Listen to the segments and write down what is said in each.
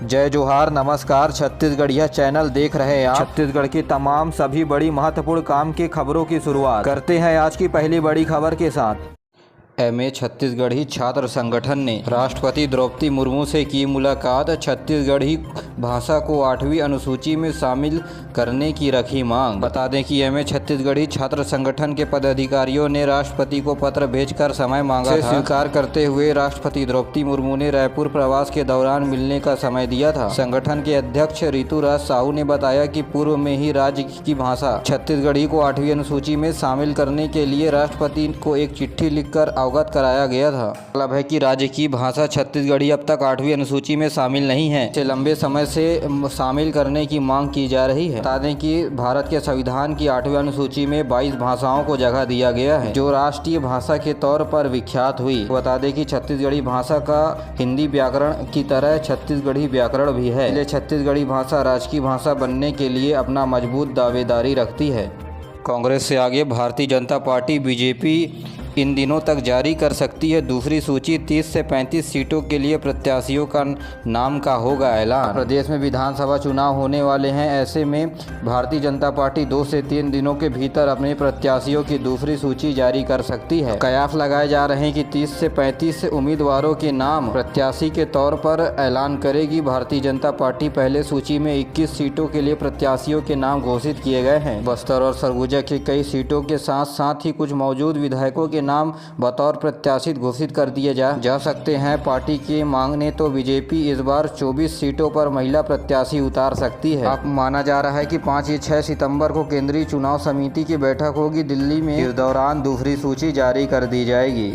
जय जोहार, नमस्कार। छत्तीसगढ़िया चैनल देख रहे हैं आप। छत्तीसगढ़ की तमाम सभी बड़ी महत्वपूर्ण काम की खबरों की शुरुआत करते हैं आज की पहली बड़ी खबर के साथ। एमए छत्तीसगढ़ी छात्र संगठन ने राष्ट्रपति द्रौपदी मुर्मू से की मुलाकात। छत्तीसगढ़ी भाषा को 8वीं अनुसूची में शामिल करने की रखी मांग। बता दें कि एमए छत्तीसगढ़ी छात्र संगठन के पदाधिकारियों ने राष्ट्रपति को पत्र भेजकर समय मांगा था। स्वीकार करते हुए राष्ट्रपति द्रौपदी मुर्मू ने रायपुर प्रवास के दौरान मिलने का समय दिया था। संगठन के अध्यक्ष ऋतुराज साहू ने बताया कि पूर्व में ही राज्य की भाषा छत्तीसगढ़ी को 8वीं अनुसूची में शामिल करने के लिए राष्ट्रपति को एक चिट्ठी लिखकर अवगत कराया गया था। मतलब है कि राज्य की भाषा छत्तीसगढ़ी अब तक 8वीं अनुसूची में शामिल नहीं है। इसे लंबे समय से शामिल करने की मांग की जा रही है। बता दें कि भारत के संविधान की 8वीं अनुसूची में 22 भाषाओं को जगह दिया गया है, जो राष्ट्रीय भाषा के तौर पर विख्यात हुई। बता दें कि छत्तीसगढ़ी भाषा का हिंदी व्याकरण की तरह छत्तीसगढ़ी व्याकरण भी है, इसलिए छत्तीसगढ़ी भाषा राजकीय भाषा बनने के लिए अपना मजबूत दावेदारी रखती है। कांग्रेस से आगे Bharatiya Janata party BJP in दिनों तक जारी कर सकती है दूसरी सूची। 30 से 35 सीटों के लिए प्रत्याशियों का नाम का होगा ऐलान। प्रदेश में विधानसभा चुनाव होने वाले हैं, ऐसे में भारतीय जनता पार्टी 2 से 3 दिनों के भीतर अपने प्रत्याशियों की दूसरी सूची जारी कर सकती है। कयास लगाए जा रहे हैं कि 30 से 35 उम्मीदवारों के नाम प्रत्याशी के तौर पर ऐलान करेगी भारतीय जनता पार्टी। पहले सूची में 21 सीटों के लिए प्रत्याशियों के नाम घोषित किए गए हैं। बस्तर और सरगुजा की कई सीटों के साथ साथ ही कुछ मौजूद विधायकों के नाम बतौर प्रत्याशित घोषित कर दिए जा सकते हैं। पार्टी के मांगने तो बीजेपी इस बार 24 सीटों पर महिला प्रत्याशी उतार सकती है। अब माना जा रहा है कि 5 या 6 सितंबर को केंद्रीय चुनाव समिति की बैठक होगी दिल्ली में। इस दौरान दूसरी सूची जारी कर दी जाएगी।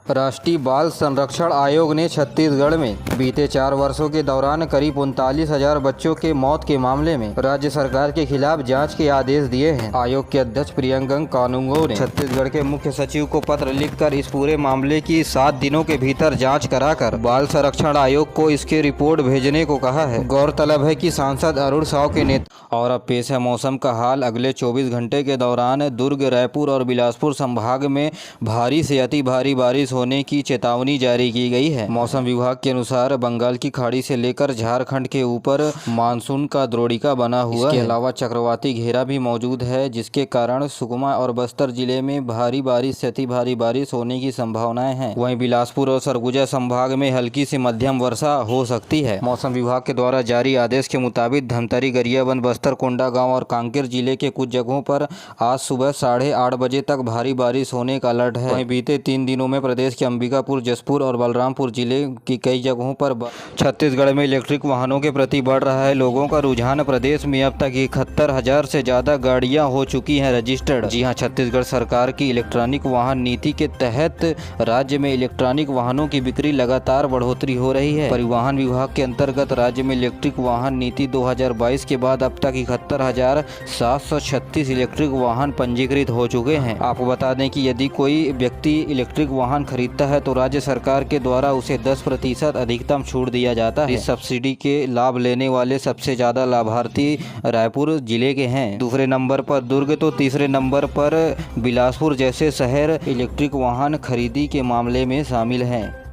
राष्ट्रीय बाल संरक्षण आयोग ने छत्तीसगढ़ में बीते 4 वर्षों के दौरान करीब 39,000 बच्चों के मौत के मामले में राज्य सरकार के खिलाफ जांच के आदेश दिए हैं। आयोग के अध्यक्ष प्रियंका कानूंगो ने छत्तीसगढ़ के मुख्य सचिव को पत्र लिखकर इस पूरे मामले की 7 दिनों के भीतर जाँच कराकर बाल संरक्षण आयोग को इसकी रिपोर्ट भेजने को कहा है। गौरतलब है कि सांसद अरुण साव के नेतृत्व। और अब पेश है मौसम का हाल। अगले 24 घंटे के दौरान दुर्ग, रायपुर और बिलासपुर संभाग में भारी से अति भारी बारिश होने की चेतावनी जारी की गई है। मौसम विभाग के अनुसार बंगाल की खाड़ी से लेकर झारखंड के ऊपर मानसून का द्रोणिका बना हुआ है। इसके अलावा चक्रवाती घेरा भी मौजूद है, जिसके कारण सुकमा और बस्तर जिले में भारी बारिश से अति भारी बारिश होने की संभावनाएं हैं। वहीं बिलासपुर और सरगुजा संभाग में हल्की से मध्यम वर्षा हो सकती है। मौसम विभाग के द्वारा जारी आदेश के मुताबिक धमतरी, गरियाबंद, बस्तर, कोंडागांव और कांकेर जिले के कुछ जगहों पर आज सुबह 8:30 बजे तक भारी बारिश होने का अलर्ट है। वहीं बीते 3 दिनों में प्रदेश के अंबिकापुर, जसपुर और बलरामपुर जिले की कई जगहों पर छत्तीसगढ़ में इलेक्ट्रिक वाहनों के प्रति बढ़ रहा है लोगों का रुझान। प्रदेश में अब तक 71,000 से ज्यादा गाड़ियां हो चुकी हैं रजिस्टर्ड। जी हां, छत्तीसगढ़ सरकार की इलेक्ट्रॉनिक वाहन नीति के तहत राज्य में इलेक्ट्रॉनिक वाहनों की बिक्री लगातार बढ़ोतरी हो रही है। परिवहन विभाग के अंतर्गत राज्य में इलेक्ट्रिक वाहन नीति 2022 के बाद अब तक 71,736 इलेक्ट्रिक वाहन पंजीकृत हो चुके हैं। आपको बता दें कि यदि कोई व्यक्ति इलेक्ट्रिक वाहन खरीदता है तो राज्य सरकार के द्वारा उसे 10% अधिकतम छूट दिया जाता है। इस सब्सिडी के लाभ लेने वाले सबसे ज्यादा लाभार्थी रायपुर जिले के हैं। दूसरे नंबर पर दुर्ग तो तीसरे नंबर पर बिलासपुर जैसे शहर इलेक्ट्रिक वाहन खरीदी के मामले में शामिल हैं।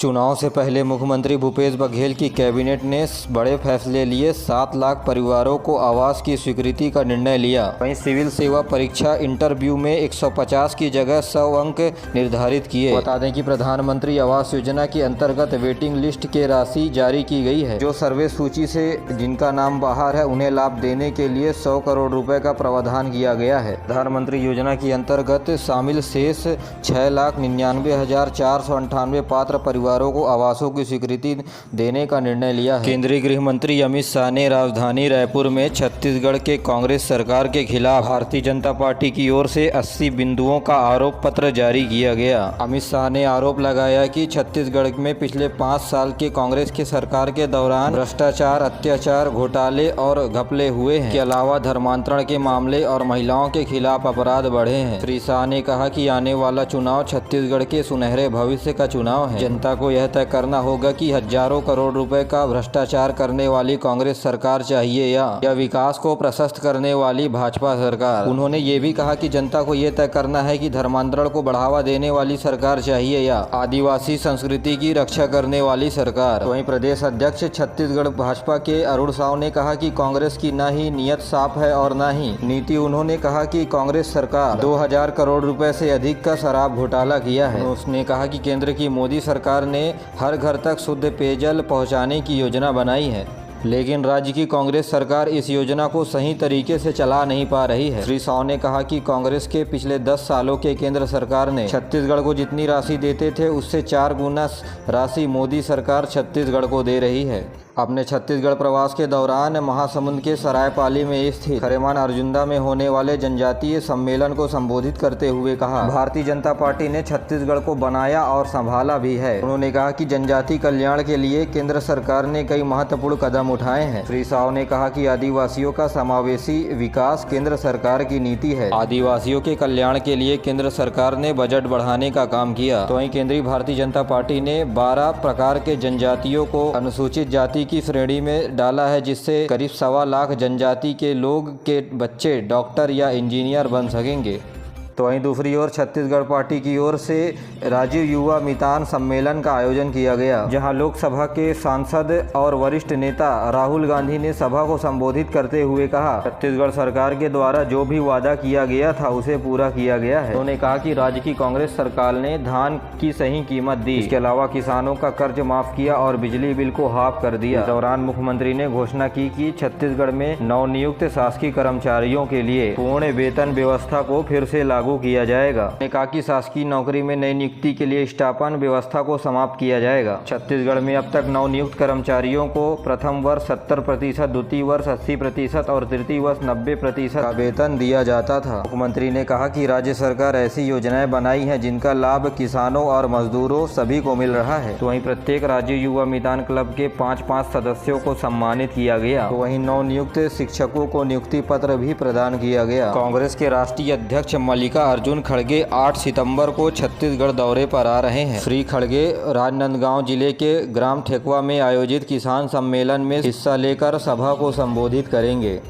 चुनाव से पहले मुख्यमंत्री भूपेश बघेल की कैबिनेट ने बड़े फैसले लिए। 7 लाख परिवारों को आवास की स्वीकृति का निर्णय लिया। वहीं सिविल सेवा परीक्षा इंटरव्यू में 150 की जगह 100 अंक निर्धारित किए। बता दें कि प्रधानमंत्री आवास योजना के अंतर्गत वेटिंग लिस्ट के राशि जारी की गई है। जो सर्वे सूची से जिनका नाम बाहर है उन्हें लाभ देने के लिए 100 करोड़ रुपए का प्रावधान किया गया है। प्रधानमंत्री योजना के अंतर्गत शामिल शेष 6,99,498 पात्र परिवारों को आवासों की स्वीकृति देने का निर्णय लिया है। केंद्रीय गृह मंत्री अमित शाह ने राजधानी रायपुर में छत्तीसगढ़ के कांग्रेस सरकार के खिलाफ भारतीय जनता पार्टी की ओर से 80 बिंदुओं का आरोप पत्र जारी किया गया। अमित शाह ने आरोप लगाया कि छत्तीसगढ़ में पिछले 5 साल के कांग्रेस के सरकार के दौरान भ्रष्टाचार, अत्याचार, घोटाले और घपले हुए हैं। के अलावा धर्मांतरण के मामले और महिलाओं के खिलाफ अपराध बढ़े हैं। श्री शाह ने कहा कि आने वाला चुनाव छत्तीसगढ़ के सुनहरे भविष्य का चुनाव है। जनता को यह तय करना होगा कि हजारों करोड़ रुपए का भ्रष्टाचार करने वाली कांग्रेस सरकार चाहिए या विकास को प्रशस्त करने वाली भाजपा सरकार। उन्होंने ये भी कहा कि जनता को यह तय करना है कि धर्मांतरण को बढ़ावा देने वाली सरकार चाहिए या आदिवासी संस्कृति की रक्षा करने वाली सरकार। वहीं प्रदेश अध्यक्ष छत्तीसगढ़ भाजपा के अरुण साव ने कहा कि कांग्रेस की न ही नीयत साफ है और न ही नीति। उन्होंने कहा कि कांग्रेस सरकार 2000 करोड़ रुपए से अधिक का शराब घोटाला किया है। उसने कहा कि केंद्र की मोदी सरकार ने हर घर तक शुद्ध पेयजल पहुंचाने की योजना बनाई है, लेकिन राज्य की कांग्रेस सरकार इस योजना को सही तरीके से चला नहीं पा रही है। श्री साव ने कहा कि कांग्रेस के पिछले 10 सालों के केंद्र सरकार ने छत्तीसगढ़ को जितनी राशि देते थे उससे 4 गुना राशि मोदी सरकार छत्तीसगढ़ को दे रही है। अपने छत्तीसगढ़ प्रवास के दौरान महासमुंद के सरायपाली में स्थित खरेमान अर्जुंदा में होने वाले जनजातीय सम्मेलन को संबोधित करते हुए कहा, भारतीय जनता पार्टी ने छत्तीसगढ़ को बनाया और संभाला भी है। उन्होंने कहा कि जनजाति कल्याण के लिए केंद्र सरकार ने कई महत्वपूर्ण कदम उठाए हैं। श्री साव ने कहा कि आदिवासियों का समावेशी विकास केंद्र सरकार की नीति है। आदिवासियों के कल्याण के लिए केंद्र सरकार ने बजट बढ़ाने का काम किया। तो वहीं केंद्रीय भारतीय जनता पार्टी ने 12 प्रकार के जनजातियों को अनुसूचित जाति की श्रेणी में डाला है, जिससे करीब 1.25 लाख जनजाति के लोग के बच्चे डॉक्टर या इंजीनियर बन सकेंगे। तो वहीं दूसरी ओर छत्तीसगढ़ पार्टी की ओर से राज्य युवा मितान सम्मेलन का आयोजन किया गया, जहां लोकसभा के सांसद और वरिष्ठ नेता राहुल गांधी ने सभा को संबोधित करते हुए कहा, छत्तीसगढ़ सरकार के द्वारा जो भी वादा किया गया था उसे पूरा किया गया है। उन्होंने कहा कि राज्य की कांग्रेस सरकार ने धान की सही कीमत दी, इसके अलावा किसानों का कर्ज माफ किया और बिजली बिल को हाफ कर दिया। इस दौरान मुख्यमंत्री ने घोषणा की कि छत्तीसगढ़ में नवनियुक्त शासकीय कर्मचारियों के लिए पूर्ण वेतन व्यवस्था को फिर से लागू किया जाएगा। उन्होंने कहा कि शासकीय नौकरी में नई नियुक्ति के लिए स्टापन व्यवस्था को समाप्त किया जाएगा। छत्तीसगढ़ में अब तक नवनियुक्त कर्मचारियों को प्रथम वर्ष 70%, द्वितीय वर्ष 80% और तृतीय वर्ष 90% का वेतन दिया जाता था। मुख्यमंत्री ने कहा कि राज्य सरकार ऐसी योजनाएं बनाई हैं जिनका लाभ किसानों और मजदूरों सभी को मिल रहा है। तो वहीं प्रत्येक राज्य युवा मितान क्लब के 5-5 सदस्यों को सम्मानित किया गया। तो वहीं नवनियुक्त शिक्षकों को नियुक्ति पत्र भी प्रदान किया गया। कांग्रेस के राष्ट्रीय अध्यक्ष मल्लिकार्जुन खड़गे 8 सितंबर को छत्तीसगढ़ दौरे पर आ रहे हैं। श्री खड़गे राजनांदगांव जिले के ग्राम ठेकुआ में आयोजित किसान सम्मेलन में हिस्सा लेकर सभा को संबोधित करेंगे।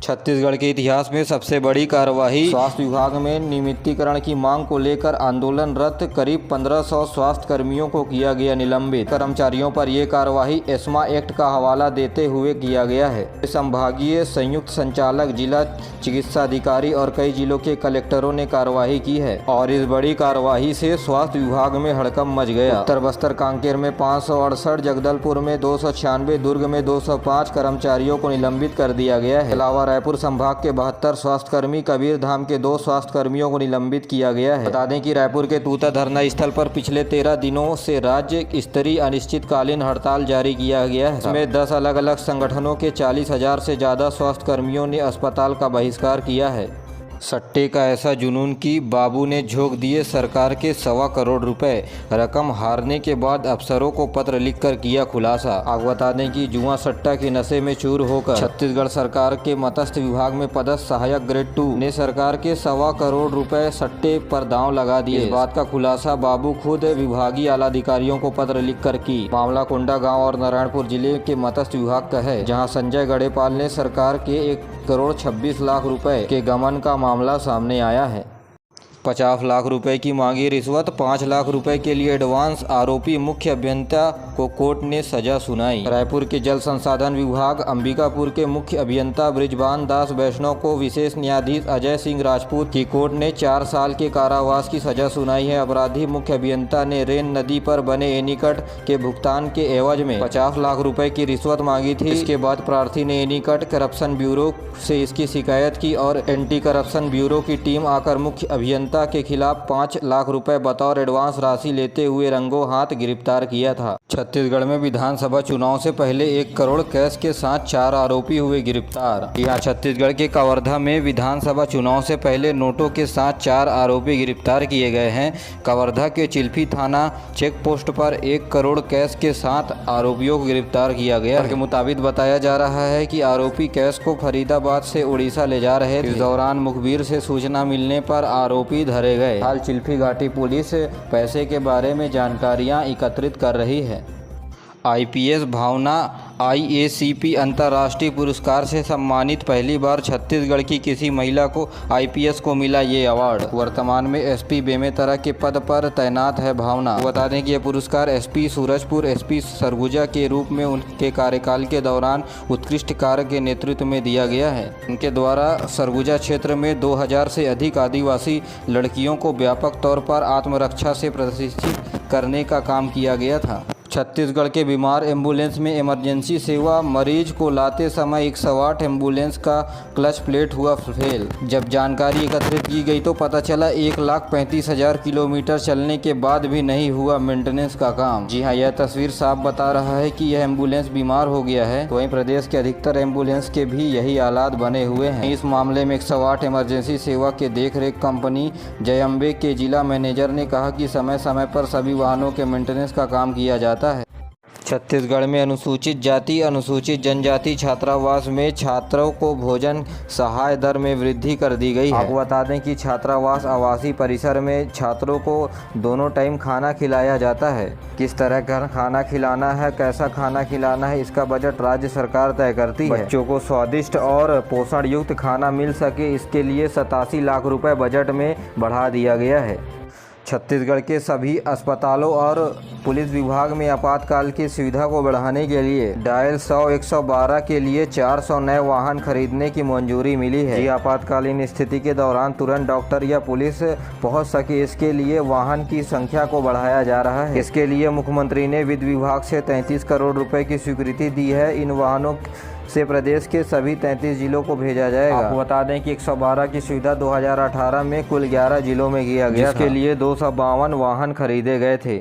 छत्तीसगढ़ के इतिहास में सबसे बड़ी कार्यवाही स्वास्थ्य विभाग में नियमितीकरण की मांग को लेकर आंदोलनरत करीब 1500 स्वास्थ्य कर्मियों को किया गया निलंबित। कर्मचारियों पर यह कार्यवाही एस्मा एक्ट का हवाला देते हुए किया गया है। संभागीय संयुक्त संचालक, जिला चिकित्सा अधिकारी और कई जिलों के कलेक्टरों ने कार्यवाही की है और इस बड़ी कार्यवाही से स्वास्थ्य विभाग में हड़कंप मच गया। उत्तर बस्तर कांकेर में 568, जगदलपुर में 296, दुर्ग में 205 कर्मचारियों को निलंबित कर दिया गया है। अलावा रायपुर संभाग के 72 स्वास्थ्यकर्मी, कबीरधाम के 2 स्वास्थ्यकर्मियों को निलंबित किया गया है। बता दें कि रायपुर के तूता धरना स्थल पर पिछले 13 दिनों से राज्य स्तरीय अनिश्चितकालीन हड़ताल जारी किया गया है। इसमें 10 अलग अलग संगठनों के 40,000 से ज्यादा स्वास्थ्यकर्मियों ने अस्पताल का बहिष्कार किया है। सट्टे का ऐसा जुनून कि बाबू ने झोंक दिए सरकार के 1.25 करोड़ रुपए। रकम हारने के बाद अफसरों को पत्र लिखकर किया खुलासा। आपको बता दें कि जुआ सट्टा के नशे में चूर होकर छत्तीसगढ़ सरकार के मत्स्य विभाग में पदस्थ सहायक ग्रेड 2 ने सरकार के 1.25 करोड़ रुपए सट्टे पर दांव लगा दिए। इस बात का खुलासा बाबू खुद विभागीय आला अधिकारियों को पत्र लिखकर की। मामला कोंडागांव और नारायणपुर जिले के मत्स्य विभाग का है, जहाँ संजय गड़ेपाल ने सरकार के 1 करोड़ 26 लाख रुपए के गमन का मामला सामने आया है। 50 लाख रुपए की मांगी रिश्वत, 5 लाख रुपए के लिए एडवांस। आरोपी मुख्य अभियंता को कोर्ट ने सजा सुनाई। रायपुर के जल संसाधन विभाग अंबिकापुर के मुख्य अभियंता ब्रिजभान दास वैष्णव को विशेष न्यायाधीश अजय सिंह राजपूत की कोर्ट ने 4 साल के कारावास की सजा सुनाई है। अपराधी मुख्य अभियंता ने रेन नदी पर बने एनीकट के भुगतान के एवज में 50 लाख रुपए की रिश्वत मांगी थी। इसके बाद प्रार्थी ने एनीकट करप्शन ब्यूरो से इसकी शिकायत की और एंटी करप्शन ब्यूरो की टीम आकर मुख्य अभियंता के खिलाफ 5 लाख रुपए बतौर एडवांस राशि लेते हुए रंगों हाथ गिरफ्तार किया था। छत्तीसगढ़ में विधानसभा चुनाव से पहले 1 करोड़ कैश के साथ 4 आरोपी हुए गिरफ्तार। यहाँ छत्तीसगढ़ के कवर्धा में विधानसभा चुनाव से पहले नोटों के साथ 4 आरोपी गिरफ्तार किए गए हैं। कवर्धा के चिल्फी थाना चेक पोस्ट पर 1 करोड़ कैश के साथ आरोपियों को गिरफ्तार किया गया। के मुताबिक बताया जा रहा है कि आरोपी कैश को फरीदाबाद से उड़ीसा ले जा रहे थे। इस दौरान मुखबिर से सूचना मिलने पर आरोपी भी धरे गए। हाल चिल्फी घाटी पुलिस पैसे के बारे में जानकारियां एकत्रित कर रही है। आईपीएस भावना IACP अंतर्राष्ट्रीय पुरस्कार से सम्मानित। पहली बार छत्तीसगढ़ की किसी महिला को IPS को मिला ये अवार्ड। वर्तमान में SP बेमेतरा के पद पर तैनात है भावना। बता दें कि यह पुरस्कार SP सूरजपुर, SP सरगुजा के रूप में उनके कार्यकाल के दौरान उत्कृष्ट कार्य के नेतृत्व में दिया गया है। उनके द्वारा सरगुजा क्षेत्र में 2000 से अधिक आदिवासी लड़कियों को व्यापक तौर पर आत्मरक्षा से प्रशिक्षित करने का काम किया गया था। छत्तीसगढ़ के बीमार एम्बुलेंस में इमरजेंसी सेवा। मरीज को लाते समय 108 एम्बुलेंस का क्लच प्लेट हुआ फेल। जब जानकारी एकत्रित की गई तो पता चला 1,35,000 किलोमीटर चलने के बाद भी नहीं हुआ मेंटेनेंस का काम। जी हां, यह तस्वीर साफ बता रहा है कि यह एम्बुलेंस बीमार हो गया है। तो वहीं प्रदेश के अधिकतर एम्बुलेंस के भी यही हालात बने हुए हैं। इस मामले में 108 इमरजेंसी सेवा के देखरेख कंपनी जयम्बे के जिला मैनेजर ने कहा कि समय समय पर सभी वाहनों के मेंटेनेंस का काम किया जाता है। छत्तीसगढ़ में अनुसूचित जाति अनुसूचित जनजाति छात्रावास में छात्रों को भोजन सहाय दर में वृद्धि कर दी गई है। आपको बता दें कि छात्रावास आवासीय परिसर में छात्रों को दोनों टाइम खाना खिलाया जाता है। किस तरह का खाना खिलाना है, कैसा खाना खिलाना है, इसका बजट राज्य सरकार तय करती है। बच्चों को स्वादिष्ट और पोषण युक्त खाना मिल सके, इसके लिए 87 लाख रुपए बजट में बढ़ा दिया गया है। छत्तीसगढ़ के सभी अस्पतालों और पुलिस विभाग में आपातकाल की सुविधा को बढ़ाने के लिए डायल 100-112 के लिए 400 नए वाहन खरीदने की मंजूरी मिली है। ये आपातकालीन स्थिति के दौरान तुरंत डॉक्टर या पुलिस पहुंच सके, इसके लिए वाहन की संख्या को बढ़ाया जा रहा है। इसके लिए मुख्यमंत्री ने वित्त विभाग से 33 करोड़ रुपए की स्वीकृति दी है। इन वाहनों से प्रदेश के सभी 33 जिलों को भेजा जाएगा। आपको बता दें कि 112 की सुविधा 2018 में कुल 11 जिलों में किया गया, जिसके लिए 252 वाहन खरीदे गए थे।